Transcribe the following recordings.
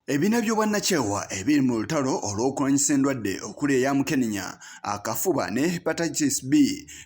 Ebina by'obwannakyewa ebiri mu lutalo olw'okulwanyisa endwadde okuli eya Kamukenenya, akafuba ne hepatitis B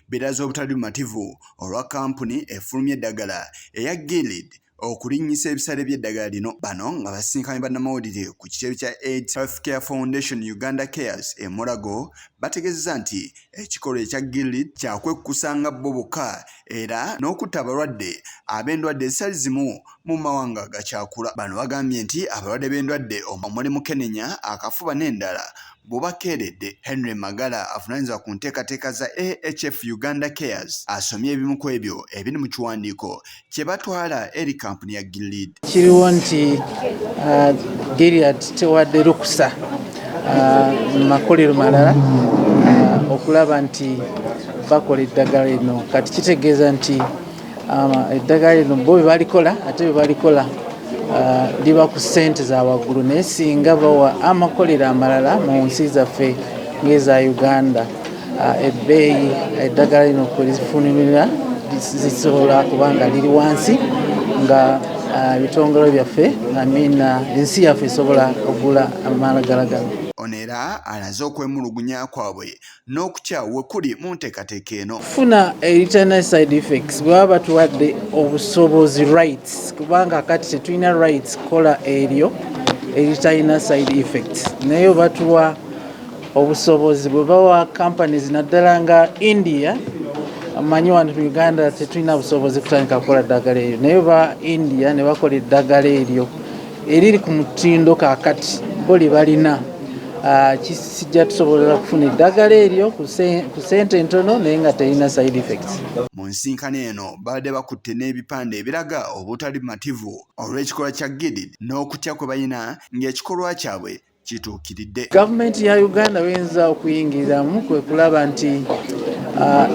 biraze obutali bumativu olwa kampuni efulumya eddagala eya Gilead okulinnyisa ebisale by'eddagala lino. Bano nga basisinkanye bannamawulire ku kitebe kya AIDS Healthcare Foundation Uganda Cares e Mulago bategeezezza nti ekikolwa ekya Gilead kyakwekkusanga bo bokka era n'okutta abalwadde ab'endwadde ezitali zimu mu mawanga gakyakula. Bano bagambye nti abalwadde b'endwadde omuli Mukenenya, akafuba n'endala bubakeeredde. Henry Magala avunaanyizibwa ku nteekateeka za AHF Uganda Cares asomye ebimu ku ebyo ebiri mu kiwandiiko kye batwala eri kampuni ya Gilead. Kiriwo nti Gilead tewadde lukusa mu makolero malala okulaba nti bakola eddagala lino. Kati kitegeeza nti eddagala lino bo bwe balikola ate bwe balikola liba ku ssente za waggulu, naye singa bawa amakolero amalala mu nsi zaffe ng'eza Uganda, ebbeeyi eddagala lino kwe lifunira zisobola kubanga liri wansi nga ebitongole byaffe ensi yaffe esobola okugula amalagala gano. Ono era alaze okwemulugunya kwabwe n'okukyawe kuli mu nteekateeka eno. Funa eritalina side effects bwe baba batuwadde obusobozi rights, kubanga kati tetulina rights kola eryo eritalina side effects, naye batuwa obusobozi bwe bawa companies naddala nga India. Amanyi wano mu Uganda tetulina busobozi kutandika kukola ddagala eryo, naye ba India ne bakola eddagala eryo eriri ku mutindo kaakati bo lye balina. Kisijja tusobola kufuna eddagala eryo ku ssente ntono naye nga terina side effects. Mu nsinkano eno babadde bakutte n'ebipande ebiraga obutali bumativu olw'ekikolwa kya Gilead n'okutya kwe balina ng'ekikolwa kyabwe kituukiridde. Gavumenti ya Uganda w'eyinza okuyingiriramu kwe kulaba nti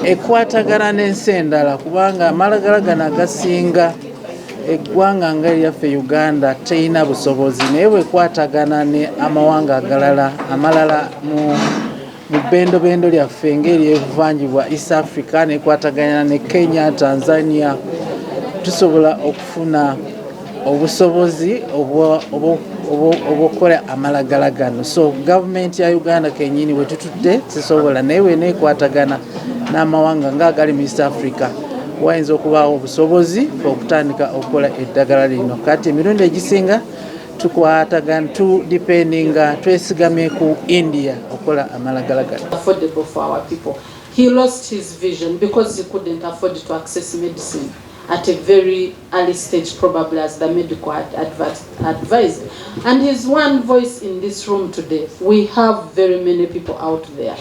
ekwatagana n'ensi endala, kubanga amalagala gano agasinga eggwanga nga eryaffe Uganda terina busobozi, naye bwekwatagana ne amawanga amalala mu bbendobendo lyaffe ng'eryebuvanjibwa East Africa, nekwatagana ne Kenya, Tanzania, tusobola okufuna obusobozi obw'okukola amalagala gano. So gavumenti ya Uganda kenyini we tutudde sisobola, naye weneekwatagana n'amawanga ng'agali mu East Africa wayinza okubaawo obusobozi okutandika okukola eddagala lino. Kati emirundi egisinga tukwatagana tudependinga twesigamye ku India okukola amalagala gano. Affordable for our people. He lost his vision because he couldn't afford to access medicine at a very early stage, probably as the medical advised. And he's one voice in this room today. We have very many people out there.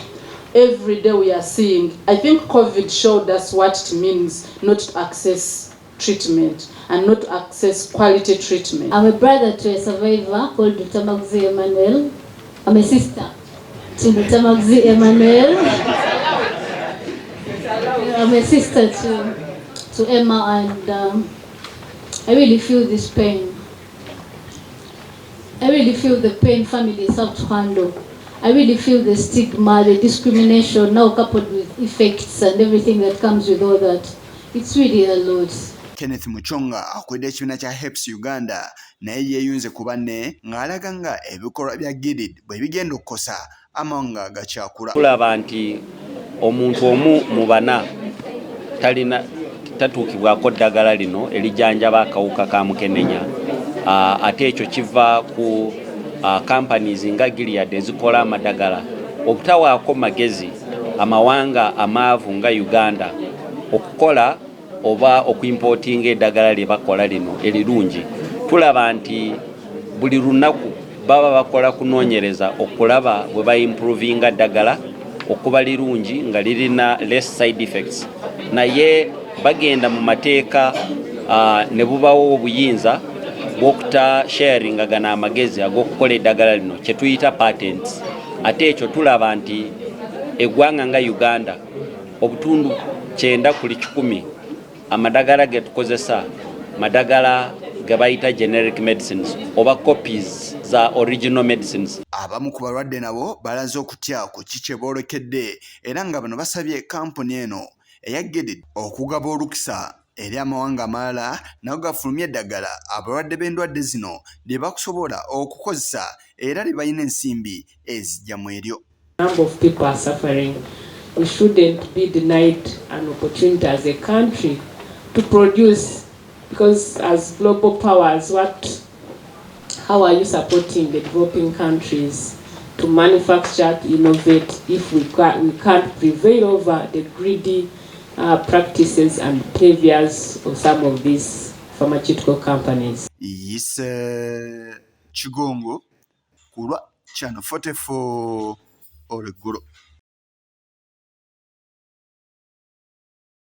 Every day we are seeing, I think COVID showed us what it means not to access treatment and not to access quality treatment. I'm a brother to a survivor called Dr. Magzi Emmanuel. I'm a sister to Dr. Magzi Emmanuel. I'm a sister to Emma, and I really feel this pain. I really feel the pain families have to handle. I really feel the stigma, the discrimination, now coupled with effects and everything that comes with all that. It's really a lot. Kenneth Muchonga akwedde ekibiina kya HEPS Uganda naye yeeyunze ku banne ng'alaga nga ebikolwa bya Gilead bwe bigenda okukosa amawanga gakyakula. Tulaba nti omuntu omu mu bana tatuukibwako ddagala lino erijjanjaba akawuka ka Mukenenya. Ate ekyo kiva ku companies nga Gilead ezikola amadagala obutawaako magezi amawanga amaavu nga Uganda okukola oba okuimportinga eddagala lye bakola lino erirungi. Tulaba nti buli lunaku baba bakola kunoonyereza okulaba bwe baimprovinga ddagala okuba lirungi nga lirina less side effects, naye bagenda mu mateeka ne bubawo obuyinza bw'okuta sharing gana amagezi ag'okukola eddagala lino kye tuyita patents. Ate ekyo tulaba nti eggwanga nga Uganda obutundu 9/10 amadagala ge tukozesa madagala ge bayita generic medicines oba copies za original medicines. Abamu ku balwadde nabo balaze okutya ku kiki boolekedde era nga bano basabye kampuni eno eya Gilead okugaba olukisa eri amawanga amalala nago gafulumya eddagala abalwadde b'endwadde zino lye bakusobola okukozesa era lye balina ensimbi ezijja mu eryo. Number of people are suffering. We shouldn't be denied an opportunity as a country to produce, because as global powers, how are you supporting the developing countries to manufacture, to innovate, if we can't prevail over the greedy practices and behaviors of some of these pharmaceutical companies? Yes, Chigongo, Kura, Channel 44, or Guru.